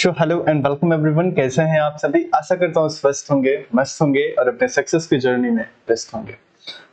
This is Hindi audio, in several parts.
So hello and welcome everyone. कैसे हैं आप सभी? आशा करता हूँ स्वस्थ होंगे, मस्त होंगे और अपने सक्सेस की जर्नी में व्यस्त होंगे।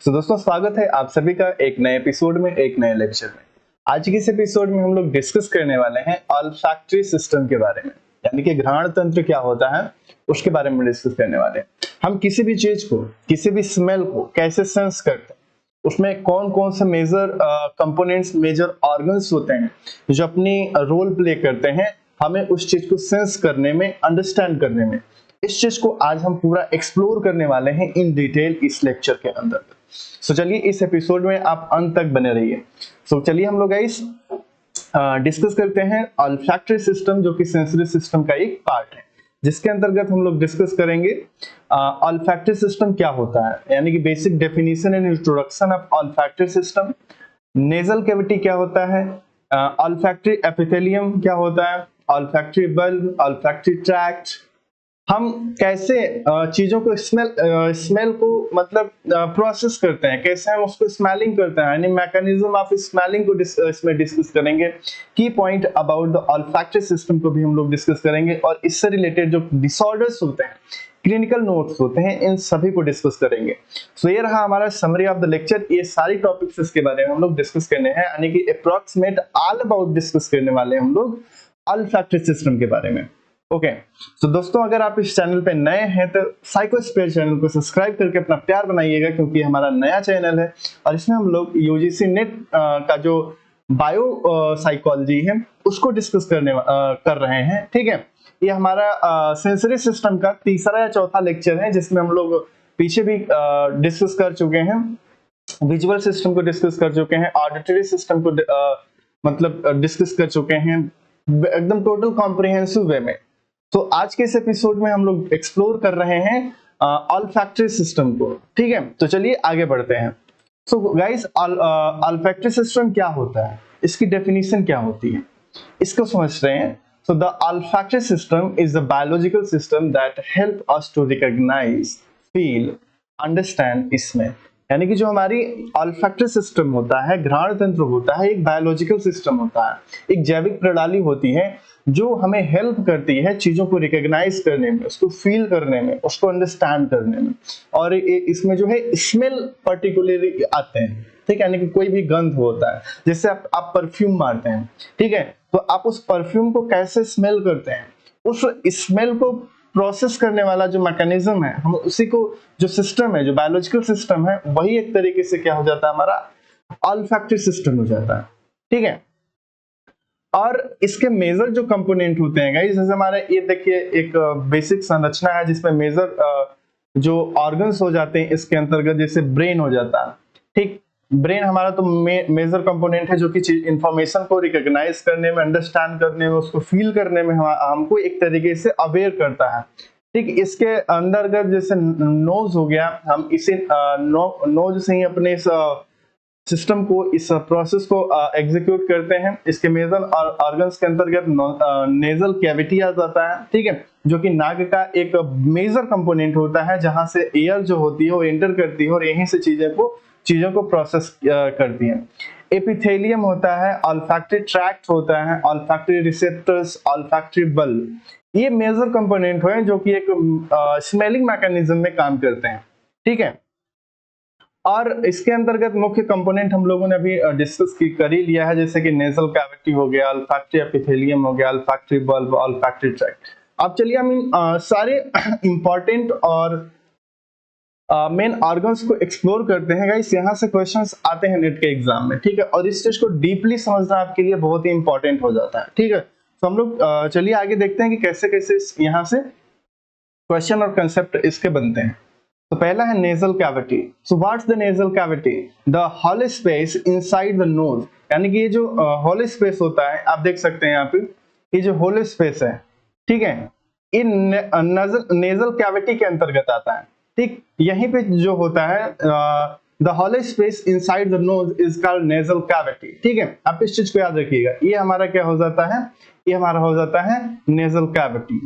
सो दोस्तों, स्वागत है आप सभी का एक नए एपिसोड में, एक नए लेक्चर में। आज के इस एपिसोड में हम लोग डिस्कस करने वाले हैं ऑल्फैक्टरी सिस्टम के बारे में, यानी कि घ्राण तंत्र क्या होता है उसके बारे में डिस्कस करने वाले हैं। हम किसी भी चीज को, किसी भी स्मेल को कैसे सेंस करते हैं, उसमें कौन कौन से मेजर कंपोनेंट्स, मेजर ऑर्गन्स होते हैं जो अपनी रोल प्ले करते हैं हमें उस चीज को सेंस करने में, अंडरस्टैंड करने में। इस चीज को आज हम पूरा एक्सप्लोर करने वाले हैं इन डिटेल इस लेक्चर के अंदर। सो चलिए इस एपिसोड में आप अंत तक बने रहिए। सो चलिए हम लोग गाइस डिस्कस करते हैं ऑल्फैक्टरी सिस्टम, जो कि सेंसरी सिस्टम का एक पार्ट है, जिसके अंतर्गत हम लोग डिस्कस करेंगे ऑल्फैक्टरी सिस्टम क्या होता है, यानी कि basic definition and introduction of olfactory system. Nasal cavity क्या होता है, ऑल्फैक्टरी एपिथेलियम क्या होता है, ऑल्फैक्टरी बल्ब, ऑल्फैक्टरी ट्रैक्ट। हम कैसे चीजों को स्मेल को मतलब प्रोसेस करते हैं, कैसे हम उसको स्मेलिंग करते हैं, यानी मैकेनिज्म ऑफ स्मेलिंग को इसमें डिस्कस करेंगे। की point about the olfactory system को भी हम लोग डिस्कस करेंगे और इससे रिलेटेड जो डिसऑर्डर्स होते हैं, क्लिनिकल नोट्स होते हैं, इन सभी को डिस्कस करेंगे। सो ये रहा हमारा समरी ऑफ द लेक्चर। ये सारी टॉपिक्स इसके बारे में हम लोग डिस्कस करने हैं, यानी कि अप्रॉक्सीमेट ऑल अबाउट डिस्कस करने वाले हैं हम लोग ऑल्फैक्टरी सिस्टम के बारे में। ओके, तो दोस्तों अगर आप इस चैनल पे नए हैं तो साइकोस्फीयर चैनल को सब्सक्राइब करके अपना प्यार बनाइएगा, क्योंकि हमारा नया चैनल है और इसमें हम लोग यूजीसी नेट का जो बायो साइकोलॉजी है उसको डिस्कस कर रहे हैं। ठीक है, ये हमारा सेंसरी सिस्टम का तीसरा या चौथा लेक्चर है, जिसमें हम लोग पीछे भी डिस्कस कर चुके हैं, विजुअल सिस्टम को डिस्कस कर चुके हैं, ऑडिटरी सिस्टम को मतलब डिस्कस कर चुके हैं एकदम टोटल कॉम्प्रिहेंसिव वे में। तो आज के इस एपिसोड में हम लोग एक्सप्लोर कर रहे हैं ऑल्फैक्टरी सिस्टम को। ठीक है, तो चलिए आगे बढ़ते हैं। सो गाइस, ऑल्फैक्टरी सिस्टम क्या होता है, इसकी डेफिनेशन क्या होती है, इसको समझ रहे हैं। So the olfactory system is the biological system that help us to recognise, feel, understand smell. यानी कि जो हमारी ऑल्फैक्टरी सिस्टम होता है, घ्राण तंत्र होता है, एक बायोलॉजिकल सिस्टम होता है, एक जैविक प्रणाली होती है जो हमें हेल्प करती है चीजों को रिकॉग्नाइज करने में, उसको फील करने में, उसको अंडरस्टैंड करने में। और इसमें जो है स्मेल पर्टिकुलरली आते हैं। ठीक है, यानी कि कोई भी गंध होता है, जैसे आप परफ्यूम मारते हैं, ठीक है, तो आप उस परफ्यूम को कैसे स्मेल करते हैं, उस स्मेल को प्रोसेस करने वाला जो मैकेनिज्म है, हम उसी को, जो सिस्टम है, जो बायोलॉजिकल सिस्टम है, वही एक तरीके से क्या हो जाता है, हमारा ऑल्फैक्टरी सिस्टम हो जाता है। ठीक है, और इसके मेजर जो कंपोनेंट होते हैं गाइस, जैसे हमारे ये देखिए एक बेसिक संरचना है जिसमें मेजर जो ऑर्गन्स हो जाते हैं इसके अंतर्गत, जैसे ब्रेन हो जाता है। ठीक, ब्रेन हमारा तो मेजर कंपोनेंट है जो कि इंफॉर्मेशन को रिकॉग्नाइज करने में, अंडरस्टैंड करने में, उसको फील करने में हमको एक तरीके से अवेयर करता है। ठीक, इसके अंतर्गत जैसे नोज हो गया, हम इसे नोज से ही अपने सिस्टम को, इस प्रोसेस को एग्जीक्यूट करते हैं। इसके मेजर ऑर्गन्स के अंतर्गत नेजल कैविटी आ जाता है। ठीक है, जो कि नाक का एक मेजर कंपोनेंट होता है, जहां से एयर जो होती है वो एंटर करती है और यहीं से चीजों को प्रोसेस करती है। एपिथेलियम होता है, ऑल्फैक्टरी ट्रैक्ट होता है, ऑल्फैक्टरी रिसेप्टर्स, ऑल्फैक्टरी बल्ब, ये मेजर कंपोनेंट है जो कि एक स्मेलिंग मैकेनिज्म में काम करते हैं। ठीक है, और इसके अंतर्गत मुख्य कंपोनेंट हम लोगों ने अभी डिस्कस कर ही लिया है, जैसे कि नेजल कैविटी हो गया, ऑल्फैक्टरी एपिथेलियम हो गया, ऑल्फैक्टरी बल्ब, ऑल्फैक्टरी ट्रैक्ट। अब चलिए हम इन सारे इंपॉर्टेंट और मेन ऑर्गन्स को एक्सप्लोर करते हैं गाइस। यहाँ से क्वेश्चंस आते हैं नेट के एग्जाम में। ठीक है, और इस चीज को डीपली समझना आपके लिए बहुत ही इंपॉर्टेंट हो जाता है। ठीक है, तो हम लोग चलिए आगे देखते हैं कि कैसे कैसे यहाँ से क्वेश्चन और कंसेप्ट इसके बनते हैं। तो पहला है nasal cavity. So what's the nasal cavity? The hollow space inside the nose, यानी कि ये जो हॉलो स्पेस होता है, आप देख सकते हैं यहाँ पे, ये जो हॉलो स्पेस है, ठीक है, इन नेजल कैविटी के अंतर्गत आता है। ठीक, यहीं पे जो होता है the hollow space inside the nose is called nasal cavity. ठीक है, आप इस चीज को याद रखिएगा, ये हमारा क्या हो जाता है, ये हमारा हो जाता है नेजल कैविटी।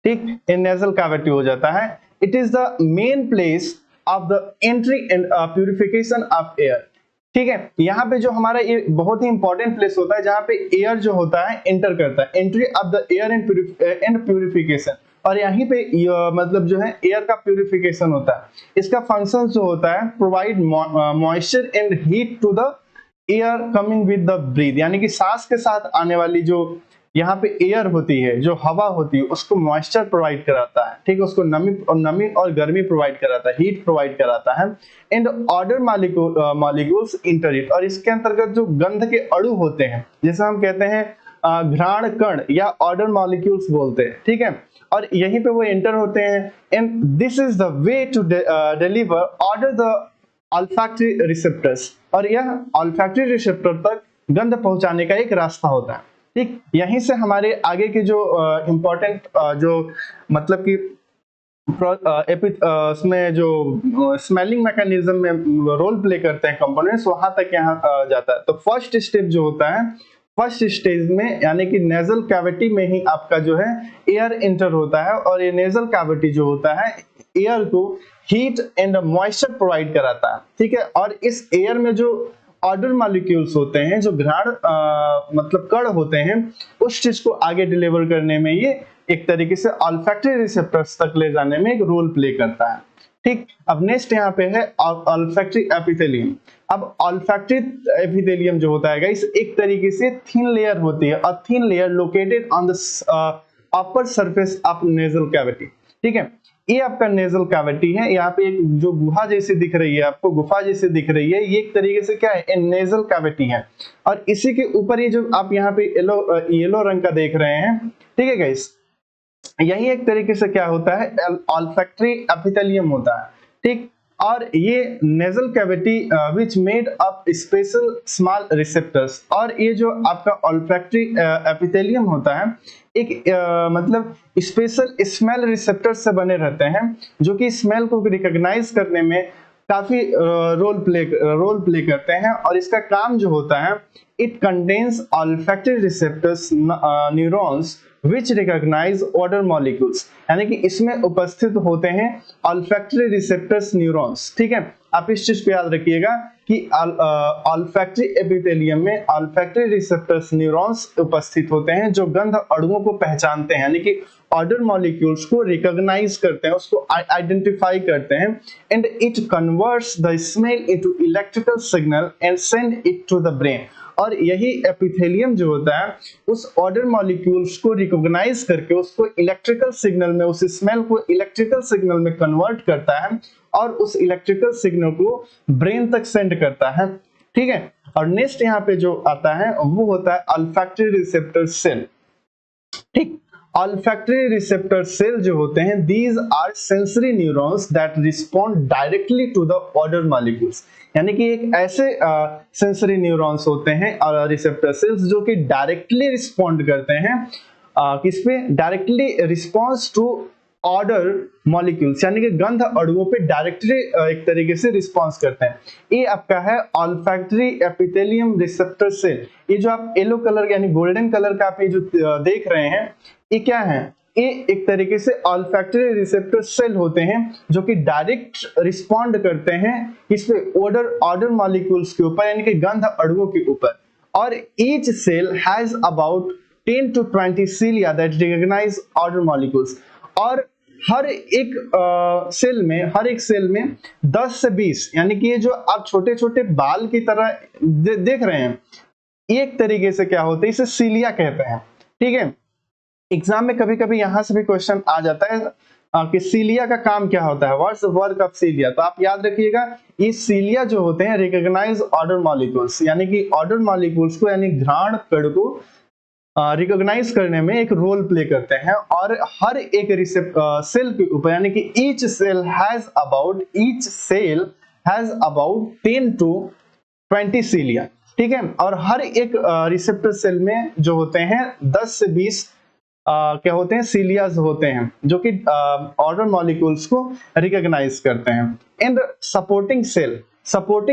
ठीक, इन नेजल कैविटी हो जाता है। It is the main place of the entry and purification of air. ठीक है। यहाँ पे जो हमारा ये बहुत ही इंपॉर्टेंट प्लेस होता है जहाँ पे एयर जो होता है एंटर करता है, entry of the air and purification, और यहीं पे मतलब जो है एयर का प्यूरिफिकेशन होता है। इसका फंक्शन जो होता है provide moisture and heat to the air coming with the breath, यानी कि सांस के साथ आने वाली जो यहाँ पे एयर होती है, जो हवा होती है, उसको मॉइस्चर प्रोवाइड कराता है, ठीक है, उसको नमी और गर्मी प्रोवाइड कराता है, हीट प्रोवाइड कराता है। And order molecules inter it, और इसके अंतर्गत जो गंध के अणु होते हैं, जैसे हम कहते हैं घ्राण कण या ऑर्डर मॉलिक्यूल्स बोलते हैं, ठीक है, और यहीं पे वो एंटर होते हैं। And this is the way to deliver odour the olfactory receptors, और यह ऑल्फैक्टरी रिसेप्टर तक गंध पहुंचाने का एक रास्ता होता है। ठीक, यहीं से हमारे आगे के जो इम्पोर्टेंट जो मतलब कि उसमें जो स्मेलिंग मैकेनिज्म में रोल प्ले करते हैं कंपोनेंट्स, वहां तक यहाँ जाता है। तो फर्स्ट स्टेप जो होता है, फर्स्ट स्टेज में यानी कि नेजल कैविटी में ही आपका जो है एयर इंटर होता है, और ये नेजल कैविटी जो होता है एयर को हीट एंड मॉइस्चर प्रोवाइड कराता है, ठीक है। और इस एयर में जो ऑर्डर मॉलिक्यूल्स होते हैं, जो घ्राण मतलब कण होते हैं, उस चीज को आगे डिलीवर करने में ये एक तरीके से ऑल्फैक्टरी रिसेप्टर्स तक ले जाने में एक रोल प्ले करता है। ठीक, अब नेक्स्ट यहाँ पे है ऑल्फैक्टरी एपिथेलियम। अब ऑल्फैक्टरी एपिथेलियम जो होता है गाइस, एक तरीके से थिन लेयर होती है, और thin layer located on the upper surface of nasal cavity, ठीक है। ये आपका नेजल कैविटी है, यहाँ पे एक जो गुहा जैसी दिख रही है आपको, गुफा जैसी दिख रही है, ये एक तरीके से क्या है, नेजल कैविटी है, और इसी के ऊपर ये जो आप यहाँ पे येलो रंग का देख रहे हैं, ठीक है गाइस, यही एक तरीके से क्या होता है, ऑल्फैक्टरी एपिथेलियम होता है, ठीक। और ये nasal cavity which made up special small receptors, और ये जो आपका ऑल्फैक्टरी एपिथेलियम होता है एक मतलब स्पेशल स्मेल रिसेप्टर से बने रहते हैं, जो कि स्मेल को रिकॉग्नाइज करने में काफी रोल प्ले करते हैं। और इसका काम जो होता है, it contains olfactory receptors neurons which recognise odour molecules, यानी कि इसमें उपस्थित होते हैं ऑल्फैक्टरी रिसेप्टर्स न्यूरॉन्स, ठीक है। आप इस चीज को याद रखिएगा कि ऑल्फैक्टरी एपिथेलियम में ऑल्फैक्टरी रिसेप्टर्स न्यूरॉन्स उपस्थित होते हैं, जो गंध अणुओं को पहचानते हैं, यानी कि ऑर्डर मॉलिक्यूल्स को रिकॉग्नाइज करते हैं, उसको आइडेंटिफाई करते हैं। And it converts the smell into electrical signal and send it to the brain, और यही एपिथेलियम जो होता है उस ऑर्डर मॉलिक्यूल्स को रिकॉग्नाइज करके उसको इलेक्ट्रिकल सिग्नल में, उस स्मेल को इलेक्ट्रिकल सिग्नल में कन्वर्ट करता है, और उस इलेक्ट्रिकल सिग्नल को ब्रेन तक सेंड करता है, ठीक है। और नेक्स्ट यहाँ पे जो आता है वो होता है ऑल्फैक्टरी रिसेप्टर सेल, ठीक। ऑल्फैक्टरी रिसेप्टर सेल जो होते हैं, these are sensory neurons that respond directly to the odour molecules, यानी कि एक ऐसे सेंसरी न्यूरॉन्स होते हैं और रिसेप्टर सेल्स जो कि डायरेक्टली रिस्पॉन्ड करते हैं किस पे, directly response to odour molecules, यानी कि गंध अणुओं पे डायरेक्टली एक तरीके से रिस्पॉन्स करते हैं। ये आपका है ऑल्फैक्टरी एपिथेलियम रिसेप्टर सेल। ये जो आप येलो कलर यानी गोल्डन कलर का आप ये जो देख रहे हैं, ये क्या है, ये एक तरीके से ऑल्फैक्टरी रिसेप्टर सेल होते हैं जो कि डायरेक्ट रिस्पॉन्ड करते हैं इस पे ऑर्डर मॉलिक्यूल्स के ऊपर, यानी कि गंध अणुओं के ऊपर। और each cell has about 10 to 20 cilia that recognize order molecules, और हर एक सेल में 10 से 20, यानी कि ये जो आप छोटे छोटे बाल की तरह देख रहे हैं, एक तरीके से क्या होता है, इसे सीलिया कहते हैं, ठीक है। एग्जाम में कभी कभी यहां से भी क्वेश्चन आ जाता है कि सीलिया का काम क्या होता है, व्हाट्स द वर्क ऑफ सीलिया। तो आप याद रखिएगा, ये सीलिया जो होते हैं रिकॉग्नाइज ऑर्डर मॉलिक्यूल्स, यानी कि ऑर्डर मॉलिक्यूल्स को, यानी घ्राण कण को रिकॉग्नाइज करने में एक रोल प्ले करते हैं। और हर एक सेल के ऊपर, यानी कि each cell has about 10 to 20 cilia, ठीक है। और हर एक रिसेप्टर सेल में जो होते हैं 10 से 20 क्या होते हैं, सीलियाज होते हैं, जो कि ऑर्डर मॉलिक्यूल्स को रिकॉग्नाइज करते हैं। एंड सपोर्टिंग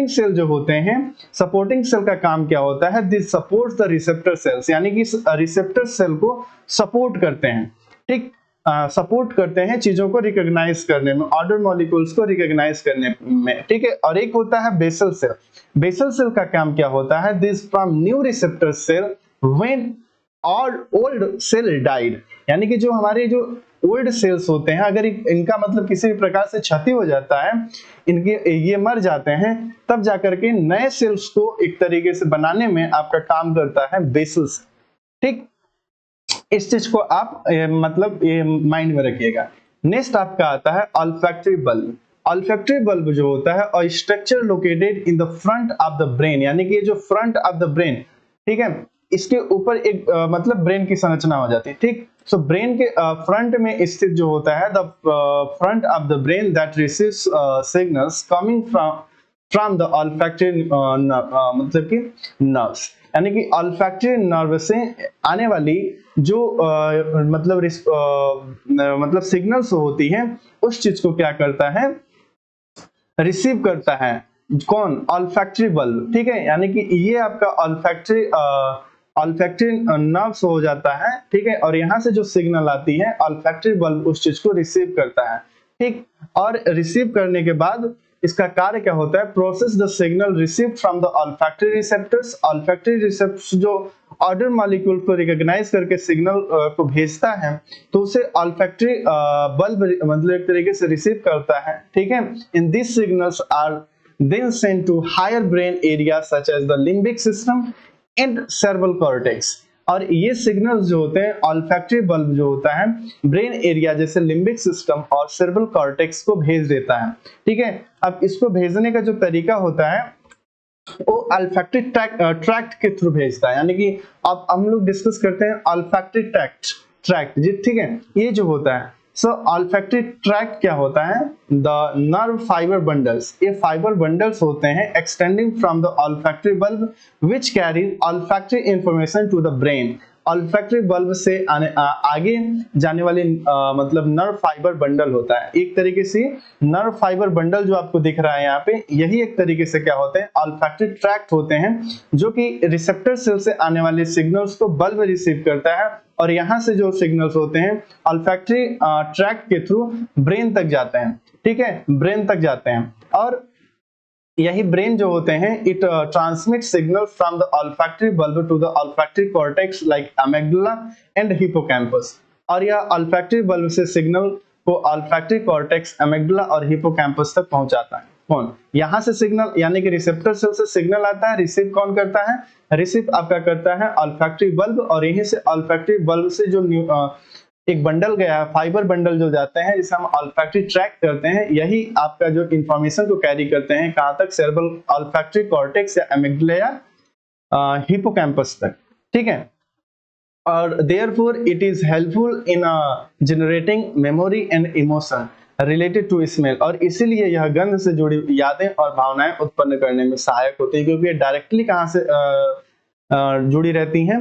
सेल जो होते हैं, सपोर्टिंग सेल का काम क्या होता है, this supports the receptor cells, यानी कि रिसेप्टर सेल को सपोर्ट करते हैं, ठीक। सपोर्ट करते हैं चीजों को रिकॉग्नाइज करने में, ऑर्डर मॉलिक्यूल्स को रिकॉग्नाइज करने में, ठीक है। और एक होता है बेसल सेल। बेसल सेल का काम क्या होता है? This from new receptor cell when all old cell died, यानी कि जो हमारे जो ओल्ड सेल्स होते हैं, अगर इनका मतलब किसी भी प्रकार से क्षति हो जाता है, इनके ये मर जाते हैं, तब जाकर के नए सेल्स को एक तरीके से बनाने में आपका काम करता है बेसल सेल, ठीक। इस चीज को आप मतलब ये माइंड में रखिएगा। नेक्स्ट आपका आता है ऑल्फैक्टरी बल्ब। ऑल्फैक्टरी बल्ब जो होता है और structure located in the front of the brain, यानी कि ये जो फ्रंट ऑफ द ब्रेन, ठीक है, इसके ऊपर एक मतलब ब्रेन की संरचना हो जाती है, ठीक। सो ब्रेन के फ्रंट में स्थित जो होता है, the front of the brain that receives signals coming from the olfactory मतलब कि नर्व्स, यानी कि ऑल्फैक्टरी नर्व से आने वाली जो मतलब सिग्नल्स होती हैं, उस चीज को क्या करता है? रिसीव करता है। कौन? ऑल्फैक्टरी बल्ब, ठीक है। यानी कि ये आपका ऑल्फैक्टरी नर्व्स हो जाता है, ठीक है। और यहाँ से जो सिग्नल आती है, ऑल्फैक्टरी बल्ब उस चीज को रिसीव करता है, ठीक। और रिसीव करने के बाद इसका कार्य क्या होता है? Process the signal received from the olfactory receptors. Olfactory receptors जो ऑर्डर मॉलिक्यूल को रिकॉग्नाइज करके सिग्नल को भेजता है, तो उसे ऑल्फैक्टरी बल्ब मतलब एक तरीके से रिसीव करता है, ठीक है। In this signals are then sent to higher brain areas such as the limbic system and cerebral cortex। और ये सिग्नल्स जो होते हैं, ऑल्फैक्टरी बल्ब जो होता है, ब्रेन एरिया जैसे लिम्बिक सिस्टम और सेरेब्रल कॉर्टेक्स को भेज देता है, ठीक है। अब इसको भेजने का जो तरीका होता है, वो ऑल्फैक्टरी ट्रैक्ट के थ्रू भेजता है, यानी कि अब हम लोग डिस्कस करते हैं ऑल्फैक्टरी ट्रैक्ट जी, ठीक है। ये जो होता है, सो ऑल्फैक्टरी ट्रैक्ट क्या होता है? द नर्व फाइबर बंडल्स, ये फाइबर बंडल्स होते हैं extending from the olfactory bulb which carry olfactory information to the brain. Olfactory bulb से आगे जाने वाले मतलब नर्व फाइबर बंडल होता है। एक तरीके से नर्व फाइबर बंडल जो आपको दिख रहा है यहाँ पे, यही एक तरीके से क्या होते हैं? ऑल्फैक्टरी ट्रैक्ट होते हैं, जो कि रिसेप्टर सेल से आने वाले सिग्नल्स को बल्ब रिसीव करता है, और यहाँ से जो सिग्नल्स होते हैं ऑल्फैक्टरी ट्रैक्ट के थ्रू ब्रेन तक जाते हैं, ठीक है, ब्रेन तक जाते हैं। और यही ब्रेन जो होते हैं, it transmit signal from the olfactory bulb to the olfactory cortex like amygdala and hippocampus. और यह ऑल्फैक्टरी बल्ब से सिग्नल को ऑल्फैक्टरी कॉर्टेक्स, अमेग्डला और हिपोकैम्पस तक पहुंचाता है। कौन? यहाँ से सिग्नल, यानी कि रिसेप्टर सेल से सिग्नल आता है, रिसीव कौन करता है? रिसीव आपका करता है ऑल्फैक्टरी बल्ब, और यहीं से ऑल्फैक्टरी बल्ब से जो एक बंडल गया है, फाइबर बंडल जो जाते हैं, जिसे हम ऑल्फैक्टरी ट्रैक्ट करते हैं, यही आपका जो इंफॉर्मेशन को कैरी करते हैं कहाँ तक? सेरेब्रल ऑल्फैक्टरी कॉर्टेक्स या अमिग्डाला या हिपोकैम्पस तक, ठीक है। और therefore it is helpful in generating memory and emotion related to smell, और इसीलिए यह गंध से जुड़ी यादें और भावनाएं उत्पन्न करने में सहायक होती है, क्योंकि ये डायरेक्टली कहाँ से जुड़ी रहती हैं?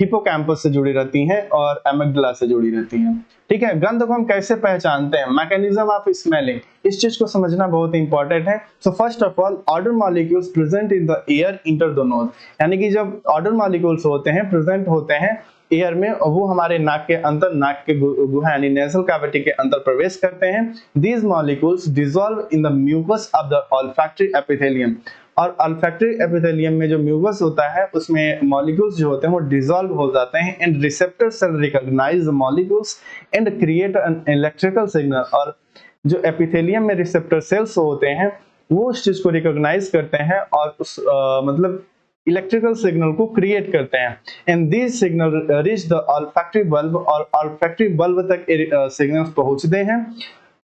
हिपोकैम्पस से जुड़ी रहती हैं और अमिग्डाला से जुड़ी रहती हैं, ठीक है। गंध को हम कैसे पहचानते हैं? मैकेनिज्म ऑफ स्मेलिंग, इस चीज को समझना बहुत इंपॉर्टेंट है। So first of all, order molecules present in the air enter the nose, यानी कि जब ऑर्डर मॉलिक्यूल्स होते हैं, प्रेजेंट होते हैं एयर में, वो हमारे नाक के अंदर, नाक के गुहा यानी नेजल कैविटी के अंदर प्रवेश करते हैं। These molecules dissolve in the mucus of the olfactory epithelium, और ऑल्फैक्टरी एपिथेलियम में जो म्यूकस होता है, उसमें मॉलिक्यूल्स जो होते हैं वो डिसॉल्व हो जाते हैं, and receptor cell recognise the molecules and create an electrical signal. और जो एपिथेलियम में रिसेप्टर सेल्स होते हैं, वो उस चीज को रिकॉग्नाइज करते हैं और उस मतलब इलेक्ट्रिकल सिग्नल को क्रिएट करते हैं, and this signal reach the olfactory bulb, और ऑल्फैक्टरी बल्ब तक सिग्नल्स पहुंचते हैं,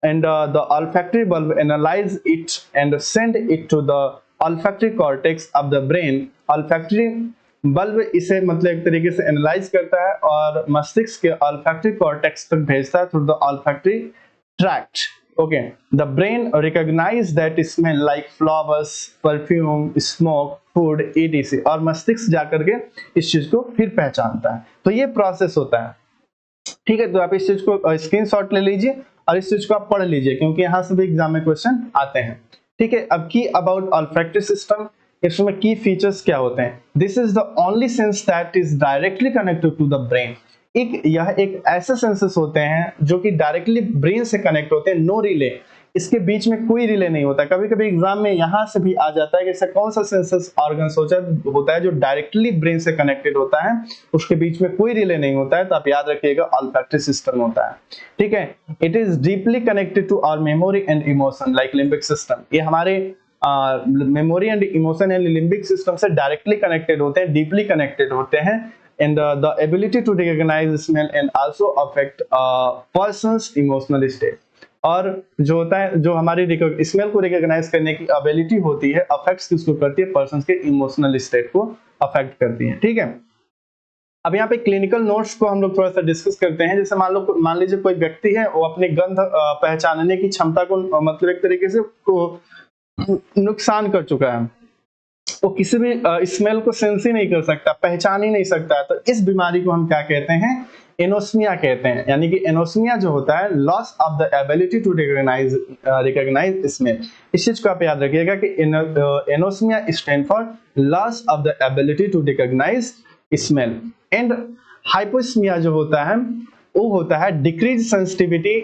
and the olfactory bulb analyse it and send it to the olfactory cortex of the brain. Olfactory bulb इसे मतलब एक तरीके से एनालाइज करता है और मस्तिष्क के ऑल्फैक्टरी कॉर्टेक्स तक भेजता है through the olfactory tract. Okay, the brain recognise that smell like flowers, perfume, smoke, food etc, और मस्तिष्क जाकर के इस चीज को फिर पहचानता है। तो ये प्रोसेस होता है, ठीक है। तो आप इस चीज को स्क्रीनशॉट ले लीजिए और इस चीज को आप पढ़ लीजिए, क्योंकि यहाँ से भी एग्जाम में क्वेश्चन आते हैं, ठीक है। अब की अबाउट ऑल्फैक्टरी सिस्टम, इसमें की फीचर्स क्या होते हैं? This is the only sense that is directly connected to the brain. यह एक ऐसे सेंसेस होते हैं जो कि डायरेक्टली ब्रेन से कनेक्ट होते हैं, नो रिले, इसके बीच में कोई रिले नहीं होता। कभी कभी एग्जाम में यहाँ से भी आ जाता है कि ऐसा कौन सा सेंसस ऑर्गन होता है जो डायरेक्टली ब्रेन से कनेक्टेड होता है, उसके बीच में कोई रिले नहीं होता है, तो आप याद रखिएगा ऑल्फैक्टरी सिस्टम होता है। ठीक है, it is deeply connected to our memory and emotion like limbic system. ये हमारे memory and emotion and limbic system से डायरेक्टली कनेक्टेड होते हैं, डीपली कनेक्टेड होते हैं। and the ability to recognize smell and also affect a person's emotional state। और जो होता है, जो हमारी स्मेल को रिकॉग्नाइज करने की एबिलिटी होती है, अफेक्ट्स किसको करती है, पर्सन के इमोशनल स्टेट को अफेक्ट करती है। ठीक है, अब यहाँ पे क्लिनिकल नोट्स को हम लोग थोड़ा सा डिस्कस करते हैं। जैसे मान लीजिए कोई व्यक्ति है, वो अपनी गंध पहचानने की क्षमता को मतलब एक तरीके से नुकसान कर चुका है, वो किसी भी स्मेल को सेंस ही नहीं कर सकता, पहचान ही नहीं सकता। तो इस बीमारी को हम क्या कहते हैं, एनोस्मिया कहते हैं। यानी कि एनोस्मिया जो होता है, loss of the ability to recognise smell. इस चीज को आप याद रखिएगा कि anosmia stand for loss of the ability to recognise smell. And hyposmia जो होता है, वो होता है डिक्रीज सेंसिटिविटी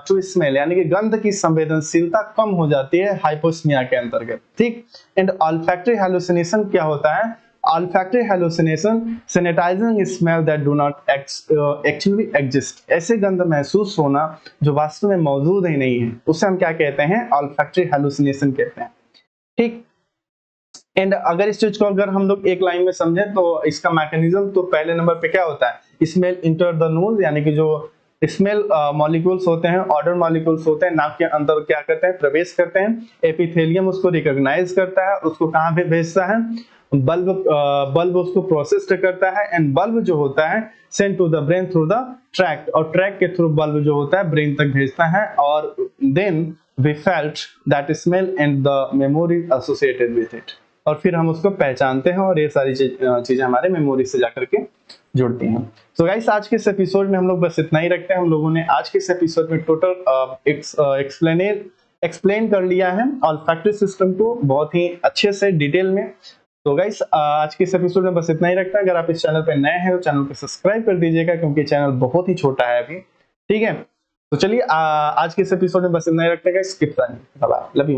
टू स्मेल, यानी कि गंध की संवेदनशीलता कम हो जाती है हाइपोस्मिया के अंतर्गत। ठीक, एंड ऑल्फैक्टरी हैलुसिनेशन क्या होता है, olfactory hallucination sanitising smell that do not actually exist. ऐसे गंध महसूस होना जो वास्तव में मौजूद ही नहीं है, उसे हम क्या कहते हैं, ऑल्फैक्टरी हैलुसिनेशन कहते हैं। ठीक, एंड अगर इस चीज को अगर हम लोग एक लाइन में समझें तो इसका मैकेनिज्म तो पहले नंबर पे क्या होता है, स्मेल इंटर द नोज, यानी कि जो स्मेल मॉलिक्यूल्स होते हैं, ऑर्डर मॉलिक्यूल्स होते हैं, नाक के अंदर क्या करते हैं, प्रवेश करते हैं। एपिथेलियम उसको रिकॉग्नाइज करता है, उसको कहाँ पे भेजता है, बल्ब उसको प्रोसेस करता है, एंड बल्ब जो होता है send to the brain through the tract, और ट्रैक के थ्रू बल्ब जो होता है ब्रेन तक भेजता है। और then we felt that smell and the memory associated with it, और फिर हम उसको पहचानते हैं और ये सारी चीजें हमारे मेमोरी से जाकर के जुड़ती हैं। तो गाइस, आज के इस एपिसोड में हम लोग बस इतना ही रखते हैं। हम लोगों ने आज के इस एपिसोड में टोटल एक्सप्लेन कर लिया है ऑल्फैक्टरी सिस्टम को बहुत ही अच्छे से डिटेल में। तो गाइस, आज के इस एपिसोड में बस इतना ही रखते हैं। अगर आप इस चैनल पे नए हैं तो चैनल को सब्सक्राइब कर दीजिएगा, क्योंकि चैनल बहुत ही छोटा है अभी। ठीक है, तो चलिए आज के इस एपिसोड में बस इतना ही रखते हैं guys. Bye bye, love you.